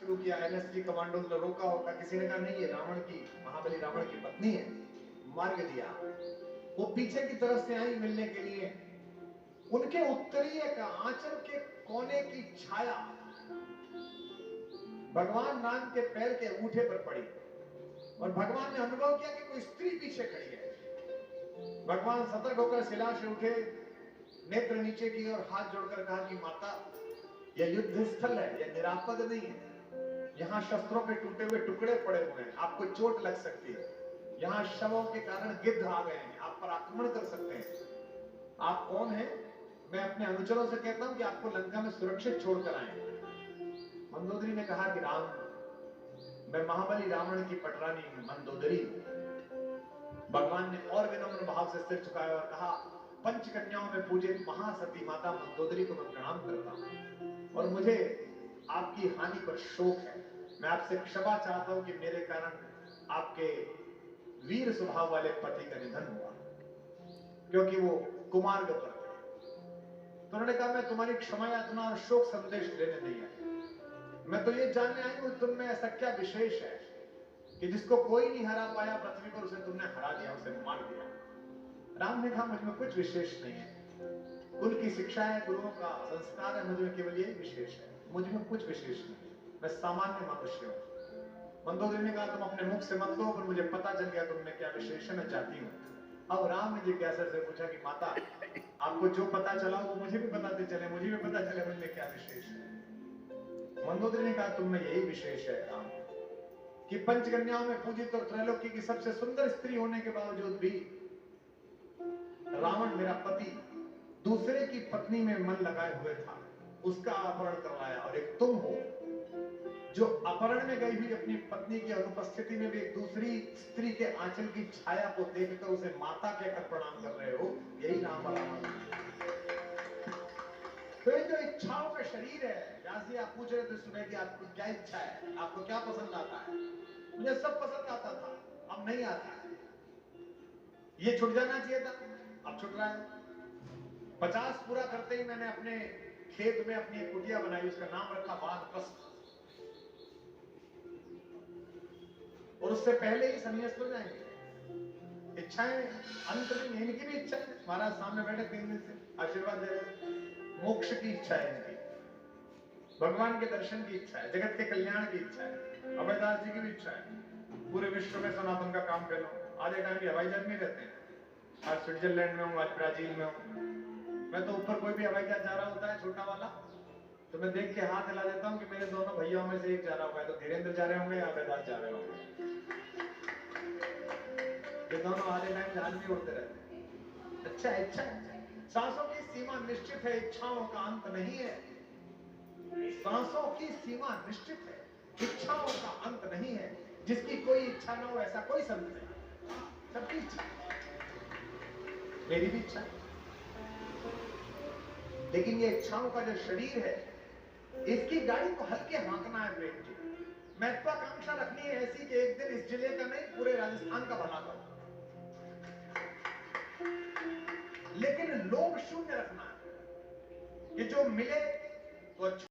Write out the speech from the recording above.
शुरू किया, NSG commandos ने रोका होगा, किसी ने कहा नहीं, ये रावण की, महाबली रावण की पत्नी है, मार्ग दिया। वो पीछे की तरफ से आई मिलने के लिए, उनके उत्तरीय का आंचल के कोने की छाया भगवान राम के पैर के अंगूठे पर पड़ी और भगवान ने अनुभव किया कि कोई स्त्री पीछे खड़ी है। भगवान सतर्क होकर शिला से उठे, नेत्र नीचे किए और हाथ जोड़कर कहा कि माता, यह युद्ध स्थल है, यह निरापद नहीं है। यहाँ शस्त्रों के टूटे हुए टुकड़े पड़े हुए हैं, आपको चोट लग सकती है। यहाँ शवों के कारण गिद्ध आ गए हैं, आप पर आक्रमण कर सकते हैं। आप कौन हैं? मैं अपने अनुचरों से कहता हूं कि आपको लंका में सुरक्षित छोड़कर आए। मंदोदरी ने कहा कि राम, मैं महाबली रावण की पटरानी मंदोदरी हूं। भगवान ने और विनम्र भाव से सिर झुकाया और कहा, पंचकन्याओं में पूजित महासती माता मंदोदरी को मैं प्रणाम करता हूं और मुझे आपकी हानि पर शोक है। मैं आपसे क्षमा चाहता हूं कि मेरे कारण आपके वीर स्वभाव वाले पति का निधन हुआ, क्योंकि वो कुमार्ग पर थे। तो उन्होंने कहा, मैं तुम्हारी क्षमा याचना और शोक संदेश लेने नहीं आई, मैं तो ये जानने आई हूं तुम में ऐसा क्या विशेष है कि जिसको कोई नहीं हरा पाया पृथ्वी पर, उसे तुमने हरा दिया, उसे मार दिया। राम ने कहा, मुझ में कुछ विशेष नहीं है, कुल की शिक्षा है, गुरुओं का संस्कार है, मुझ में केवल यही विशेष है, मुझ में कुछ विशेष नहीं, मैं सामान्य मनुष्य हूं। मंदोदरी ने कहा, तुम अपने मुख से मत लो, पर मुझे पता चल गया तुम में क्या विशेष है, मैं जाती हूं। अब राम ने जिज्ञासा से पूछा कि माता, आपको जो पता चला वो मुझे भी बताते चले, मुझे भी पता चले मुझ में क्या विशेष है। मंदोदरी ने कहा, तुम में यही विशेष है राम, कि पंचकन्याओं में पूजित और त्रैलोकी की सबसे सुंदर स्त्री होने के बावजूद भी रावण मेरा पति दूसरे की पत्नी में मन लगाए हुए था, उसका अपहरण करवाया। और एक तुम हो जो अपहरण में गई हुई अपनी पत्नी की अनुपस्थिति में भी एक दूसरी स्त्री के आंचल की छाया को देखकर उसे माता कहकर प्रणाम कर रहे हो, यही राम वाला। तो ये जो इच्छाओं का शरीर है, व्यास जी आप पूछ रहे थे सुबह कि आपको क्या इच्छा है, आपको क्या पसंद आता है? मुझे सब पसंद आता था, अब नहीं आता है। ये छूट जाना चाहिए था, अब छूट रहा है। 50 पूरा करते ही मैंने अपने खेत में अपनी एक कुटिया बनाई, उसका नाम रखा वानप्रस्थ, और उससे पहले ही संन्यास्त हो जाएंगे। इच्छाएं अंत नहीं, इनकी भी इच्छा है। महाराज सामने बैठे 3 दिन से आशीर्वाद दे रहे, मोक्ष की इच्छा है इनकी, भगवान के दर्शन की इच्छा है, जगत के कल्याण की इच्छा है, अभयदास जी की भी इच्छा है, पूरे विश्व में सनातन का काम कर लो। आधे टाइम भी हवाई जहाज में रहते हैं, आज स्विट्जरलैंड में हूँ, आज ब्राजील में हूँ। मैं तो ऊपर कोई भी हवाई जहाज जा रहा होता है छोटा वाला, तो मैं देख के हाथ हिला देता हूँ कि मेरे दोनों भैयाओं में से एक जा रहा होगा, तो धीरेन्द्र जा रहे होंगे या अभयदास जा रहे होंगे। ये दोनों आधे टाइम जहाज में उड़ते रहते हैं। अच्छा इच्छा है, सांसों की सीमा निश्चित है, इच्छाओं का अंत नहीं है। सांसों की सीमा निश्चित है, इच्छाओं का अंत नहीं है। जिसकी कोई इच्छा ना हो ऐसा कोई संत नहीं, सबकी इच्छा, मेरी भी इच्छा है। लेकिन ये इच्छाओं का जो शरीर है, इसकी गाड़ी को हल्के हाँकना है प्रेम जी। महत्वाकांक्षा रखनी है ऐसी कि एक दिन इस जिले का नहीं पूरे राजस्थान का भला करो, लेकिन लोभ शून्य रखना है कि जो मिले तो अच्छा।